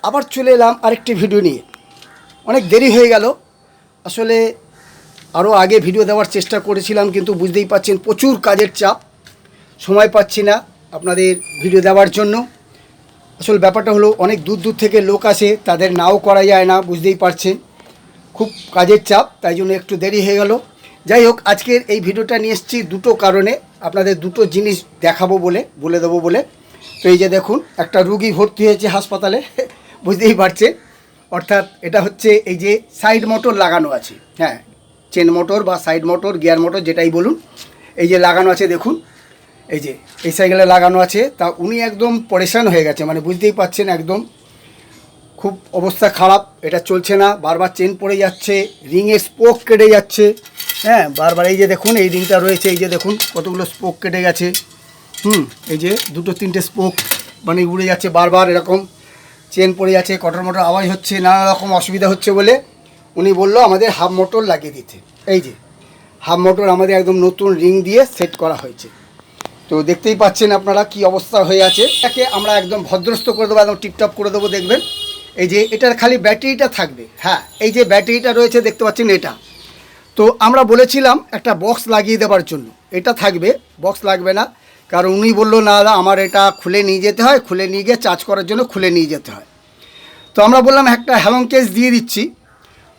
আবার চলে এলাম আরেকটি ভিডিও নিয়ে। অনেক দেরি হয়ে গেল, আসলে আরও আগে ভিডিও দেওয়ার চেষ্টা করেছিলাম, কিন্তু বুঝতেই পাচ্ছেন প্রচুর কাজের চাপ, সময় পাচ্ছি না আপনাদের ভিডিও দেওয়ার জন্য। আসলে ব্যাপারটা হলো অনেক দূর দূর থেকে লোক আসে, তাদের নাও করা যায় না, বুঝতেই পারছেন খুব কাজের চাপ, তাই জন্য একটু দেরি হয়ে গেল। যাই হোক, আজকের এই ভিডিওটা নিয়ে এসেছি দুটো কারণে, আপনাদের দুটো জিনিস দেখাবো বলে দেবো বলে। তো এই যে দেখুন, একটা রুগী ভর্তি হয়েছে হাসপাতালে, বুঝতেই পারছেন। অর্থাৎ এটা হচ্ছে এই যে সাইড মোটর লাগানো আছে, হ্যাঁ, চেন মোটর বা সাইড মোটর, গিয়ার মোটর যেটাই বলুন, এই যে লাগানো আছে দেখুন, এই যে এই সাইকেলে লাগানো আছে। তা উনি একদম পরেশান হয়ে গেছে, মানে বুঝতেই পারছেন একদম খুব অবস্থা খারাপ, এটা চলছে না, বারবার চেন পড়ে যাচ্ছে, রিংয়ের স্পোক কেটে যাচ্ছে, হ্যাঁ বারবার। এই যে দেখুন এই রিংটা রয়েছে, এই যে দেখুন কতগুলো স্পোক কেটে গেছে, এই যে দুটো তিনটে স্পোক মানে উড়ে যাচ্ছে বারবার, এরকম চেন পড়ে যাচ্ছে, কটর মটর আওয়াজ হচ্ছে, নানা রকম অসুবিধা হচ্ছে বলে উনি বললো আমাদের হাফ মোটর লাগিয়ে দিতে। এই যে হাফ মোটর আমাদের একদম নতুন রিং দিয়ে সেট করা হয়েছে। তো দেখতেই পাচ্ছেন আপনারা কি অবস্থা হয়ে আছে। এটাকে আমরা একদম ভদ্রস্থ করে দেবো, একদম টিপটপ করে দেবো, দেখবেন। এই যে এটার খালি ব্যাটারিটা থাকবে, হ্যাঁ এই যে ব্যাটারিটা রয়েছে দেখতে পাচ্ছেন এটা। তো আমরা বলেছিলাম একটা বক্স লাগিয়ে দেওয়ার জন্য, এটা থাকবে, বক্স লাগবে না, কারণ উনি বললো না দাদা আমার এটা খুলে নিয়ে যেতে হয়, খুলে নিয়ে গিয়ে চার্জ করার জন্য খুলে নিয়ে যেতে হয়। তো আমরা বললাম একটা হ্যালং কেস দিয়ে দিচ্ছি।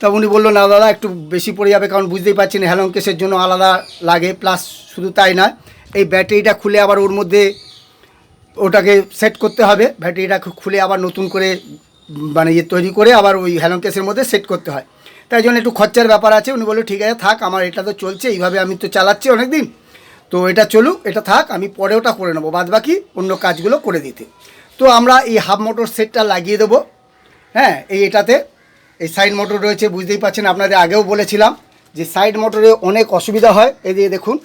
তা উনি বললো না দাদা একটু বেশি পড়ে যাবে, কারণ বুঝতেই পারছেন হ্যালং কেসের জন্য আলাদা লাগে, প্লাস শুধু তাই নয়, এই ব্যাটারিটা খুলে আবার ওর মধ্যে ওটাকে সেট করতে হবে, ব্যাটারিটা খুলে আবার নতুন করে মানে তৈরি করে আবার ওই হ্যালং কেসের মধ্যে সেট করতে হয়, তাই জন্য একটু খরচার ব্যাপার আছে। উনি বললো ঠিক আছে থাক, আমার এটা তো চলছে এইভাবে, আমি তো চালাচ্ছি অনেক দিন, তো এটা চলুক, এটা থাক, আমি পরে ওটা করে নেবো, বাদ বাকি অন্য কাজগুলো করে দিতে। তো আমরা এই হাফ মোটর সেটটা লাগিয়ে দেবো, হ্যাঁ এটাতে এই সাইড মোটর রয়েছে, বুঝতেই পারছেন আপনাদের আগেও বলেছিলাম যে সাইড মোটরে অনেক অসুবিধা হয়। এই দিয়ে দেখুন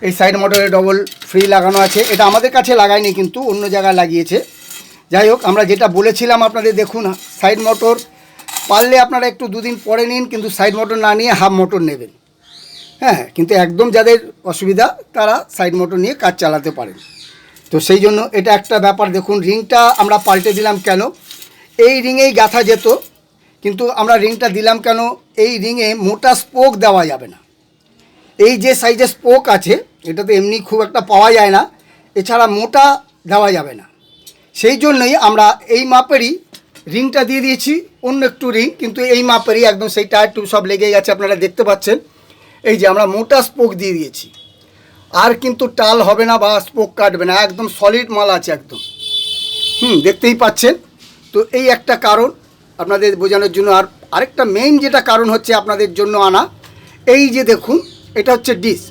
এই সাইড মোটরে ডবল ফ্রি লাগানো আছে, এটা আমাদের কাছে লাগায়নি কিন্তু অন্য জায়গায় লাগিয়েছে। যাই হোক, আমরা যেটা বলেছিলাম আপনাদের, দেখুন সাইড মোটর পারলে আপনারা একটু দুদিন পরে নিন, কিন্তু সাইড মোটর না নিয়ে হাফ মোটর নেবেন, হ্যাঁ। কিন্তু একদম যাদের অসুবিধা তারা সাইড মোটর নিয়ে কাজ চালাতে পারেন। তো সেই জন্য এটা একটা ব্যাপার। দেখুন রিংটা আমরা পাল্টে দিলাম কেন, এই রিংয়েই গাঁথা যেত, কিন্তু আমরা রিংটা দিলাম কেন, এই রিংয়ে মোটা স্পোক দেওয়া যাবে না। এই যে সাইজের স্পোক আছে এটা তো এমনি খুব একটা পাওয়া যায় না, এছাড়া মোটা দেওয়া যাবে না। সেই জন্যই আমরা এই মাপেরই রিংটা দিয়ে দিয়েছি, অন্য একটু রিং, কিন্তু এই মাপেরই একদম সেই টায়ার টিউব সব লেগে গেছে, আপনারা দেখতে পাচ্ছেন। এই যে আমরা মোটা স্পোক দিয়ে দিয়েছি, আর কিন্তু টাল হবে না বা স্পোক কাটবে না, একদম সলিড মাল আছে একদম, দেখতেই পাচ্ছেন। তো এই একটা কারণ আপনাদের বোঝানোর জন্য। আর আরেকটা মেইন যেটা কারণ হচ্ছে আপনাদের জন্য আনা, এই যে দেখুন এটা হচ্ছে ডিস,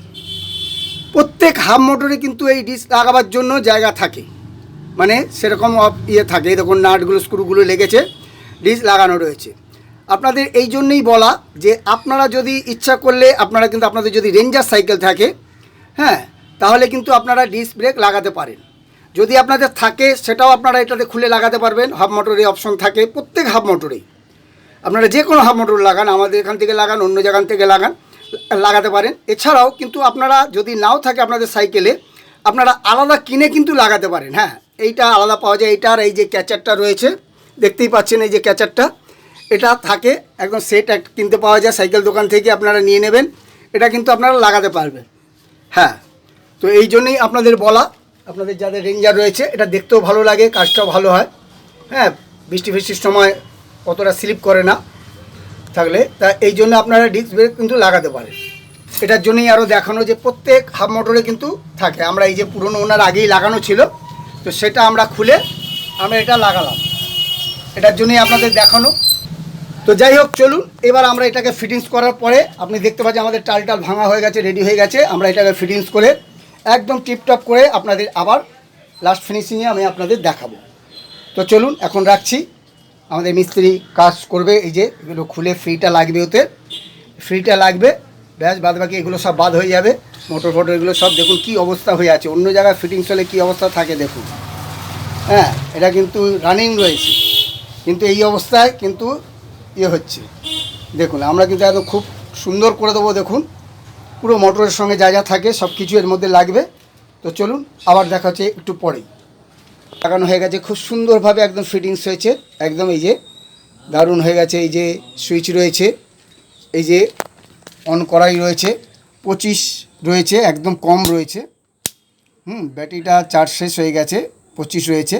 প্রত্যেক হাফ মোটরে কিন্তু এই ডিস লাগাবার জন্য জায়গা থাকে, মানে সেরকম থাকে, দেখুন নাটগুলো স্ক্রুগুলো লেগেছে, ডিস লাগানো রয়েছে। আপনাদের এই জন্যই বলা যে আপনারা যদি ইচ্ছা করলে আপনারা কিন্তু আপনাদের যদি রেঞ্জার সাইকেল থাকে, হ্যাঁ, তাহলে কিন্তু আপনারা ডিস্ক ব্রেক লাগাতে পারেন। যদি আপনাদের থাকে সেটাও আপনারা এটাতে খুলে লাগাতে পারবেন, হাফ মোটরে অপশন থাকে প্রত্যেক হাফ মোটরেই। আপনারা যে কোনো হাফ মোটর লাগান, আমাদের এখান থেকে লাগান, অন্য জায়গা থেকে লাগাতে পারেন। এছাড়াও কিন্তু আপনারা যদি নাও থাকে আপনাদের সাইকেলে, আপনারা আলাদা কিনে কিন্তু লাগাতে পারেন, হ্যাঁ এইটা আলাদা পাওয়া যায়। এইটার এই যে ক্যাচারটা রয়েছে দেখতেই পাচ্ছেন, এই যে ক্যাচারটা এটা থাকে একদম সেট কিনতে পাওয়া যায় সাইকেল দোকান থেকে, আপনারা নিয়ে নেবেন, এটা কিন্তু আপনারা লাগাতে পারবেন, হ্যাঁ। তো এই জন্যই আপনাদের বলা, আপনাদের যাদের রেঞ্জার রয়েছে এটা দেখতেও ভালো লাগে, কাজটাও ভালো হয়, হ্যাঁ, বৃষ্টি ফৃষ্টির সময় অতটা স্লিপ করে না থাকলে, তা এই জন্য আপনারা ডিস্ক ব্রেক কিন্তু লাগাতে পারেন। এটার জন্যই আরও দেখানো যে প্রত্যেক হাফ মোটরে কিন্তু থাকে। আমরা এই যে পুরনো ওনার আগেই লাগানো ছিল, তো সেটা আমরা খুলে আমরা এটা লাগালাম, এটার জন্যই আপনাদের দেখানো। তো যাই হোক চলুন, এবার আমরা এটাকে ফিটিংস করার পরে আপনি দেখতে পাচ্ছেন আমাদের টাল ভাঙা হয়ে গেছে, রেডি হয়ে গেছে। আমরা এটাকে ফিটিংস করে একদম টিপটপ করে আপনাদের আবার লাস্ট ফিনিশিংয়ে আমি আপনাদের দেখাবো। তো চলুন এখন রাখছি, আমাদের মিস্ত্রি কাজ করবে। এই যে এগুলো খুলে ফ্রিটা লাগবে, ওতে ফ্রিটা লাগবে, ব্যাস, বাদ বাকি এগুলো সব বাদ হয়ে যাবে। মোটর ফোটর এগুলো সব দেখুন কী অবস্থা হয়ে আছে, অন্য জায়গায় ফিটিংস হলে কী অবস্থা থাকে দেখুন, হ্যাঁ এটা কিন্তু রানিং রয়েছে, কিন্তু এই অবস্থায় কিন্তু হচ্ছে দেখুন। আমরা কিন্তু এত খুব সুন্দর করে দেবো, দেখুন পুরো মোটরের সঙ্গে যা যা থাকে সব কিছু এর মধ্যে লাগবে। তো চলুন আবার দেখা হচ্ছে একটু পরেই। লাগানো হয়ে গেছে, খুব সুন্দরভাবে একদম ফিটিংস হয়েছে, একদম এই যে দারুণ হয়ে গেছে। এই যে সুইচ রয়েছে, এই যে অন করাই রয়েছে, 25 রয়েছে, একদম কম রয়েছে। ব্যাটারিটা চার্জ শেষ হয়ে গেছে, 25 রয়েছে।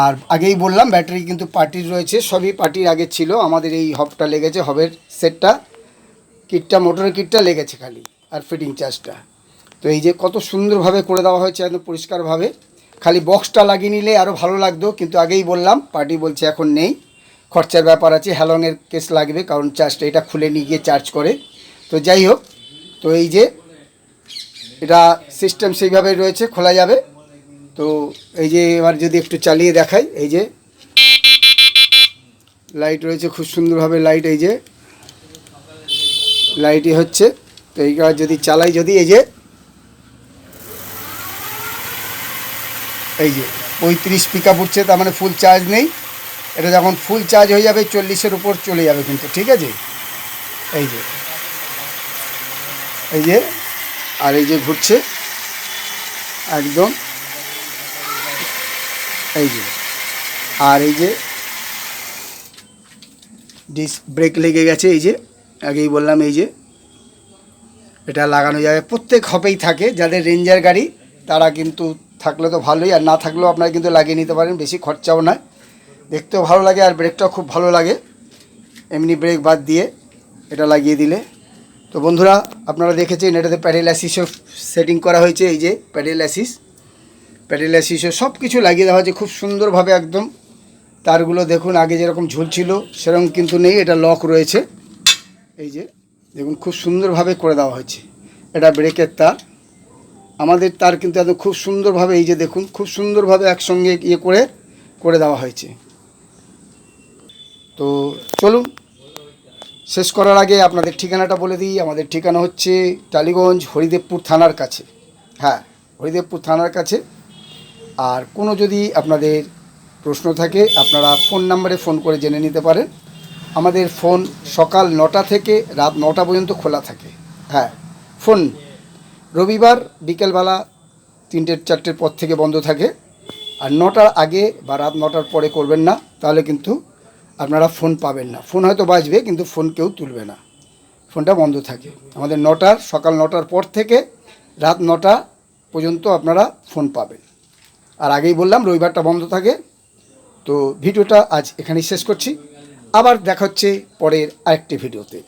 আর আগেই বললাম ব্যাটারি কিন্তু পার্টির রয়েছে, সবই পার্টির আগে ছিল। আমাদের এই হবটা লেগেছে, হবের সেটটা, কিটটা, মোটরের কিটটা লেগেছে খালি, আর ফিটিং চার্জটা। তো এই যে কত সুন্দরভাবে করে দেওয়া হয়েছে, একদম পরিষ্কারভাবে। খালি বক্সটা লাগিয়ে নিলে আরও ভালো লাগতো, কিন্তু আগেই বললাম পার্টি বলছে এখন নেই, খরচার ব্যাপার আছে, হ্যালংয়ের কেস লাগবে, কারণ চার্জটা এটা খুলে নিয়ে গিয়ে চার্জ করে। তো যাই হোক, তো এই যে এটা সিস্টেম সেইভাবেই রয়েছে, খোলা যাবে। তো এই যে এবার যদি একটু চালিয়ে দেখাই, এই যে লাইট রয়েছে, খুব সুন্দরভাবে লাইট, এই যে লাইটই হচ্ছে। তো এইটা যদি চালাই, যদি এই যে 35 পিক আপ উঠছে, তার মানে ফুল চার্জ নেই। এটা যখন ফুল চার্জ হয়ে যাবে 40-এর উপর চলে যাবে কিন্তু, ঠিক আছে। এই যে আর এই যে ঘুরছে একদম, এই যে। আর এই যে ডিস্ক ব্রেক লেগে গেছে, এই যে আগেই বললাম, এই যে এটা লাগানো যাবে, প্রত্যেক হবেই থাকে। যাদের রেঞ্জার গাড়ি তারা কিন্তু থাকলে তো ভালোই, আর না থাকলেও আপনারা কিন্তু লাগিয়ে নিতে পারেন, বেশি খরচাও নয়, দেখতেও ভালো লাগে, আর ব্রেকটাও খুব ভালো লাগে এমনি ব্রেক বাদ দিয়ে এটা লাগিয়ে দিলে। তো বন্ধুরা, আপনারা দেখেছেন এটাতে প্যাডেল অ্যাসিসও সেটিং করা হয়েছে, এই যে প্যাডেল অ্যাসিসও সব কিছু লাগিয়ে দেওয়া হয়েছে খুব সুন্দরভাবে একদম। তারগুলো দেখুন, আগে যেরকম ঝুলছিল সেরকম কিন্তু নেই, এটা লক রয়েছে। এই যে দেখুন, খুব সুন্দরভাবে করে দেওয়া হয়েছে। এটা ব্রেকের তার, আমাদের তার কিন্তু একদম খুব সুন্দরভাবে, এই যে দেখুন, খুব সুন্দরভাবে একসঙ্গে করে দেওয়া হয়েছে। তো চলুন, শেষ করার আগে আপনাদের ঠিকানাটা বলে দিই। আমাদের ঠিকানা হচ্ছে টালিগঞ্জ, হরিদেবপুর থানার কাছে। হ্যাঁ, হরিদেবপুর থানার কাছে। আর কোনো যদি আপনাদের প্রশ্ন থাকে, আপনারা ফোন নাম্বারে ফোন করে জেনে নিতে পারেন। আমাদের ফোন সকাল 9টা থেকে রাত 9টা পর্যন্ত খোলা থাকে। হ্যাঁ, ফোন রবিবার বিকেলবেলা 3-4টের পর থেকে বন্ধ থাকে। আর 9টার আগে বা রাত 9টার পরে করবেন না, তাহলে কিন্তু আপনারা ফোন পাবেন না। ফোন হয়তো বাজবে, কিন্তু ফোন কেউ তুলবে না, ফোনটা বন্ধ থাকে। আমাদের সকাল 9টার পর থেকে রাত 9টা পর্যন্ত আপনারা ফোন পাবেন। আর আগেই বললাম রবিবারটা বন্ধ থাকে। তো ভিডিওটা আজ এখানেই শেষ করছি, আবার দেখা হচ্ছে পরের আরেকটি ভিডিওতে।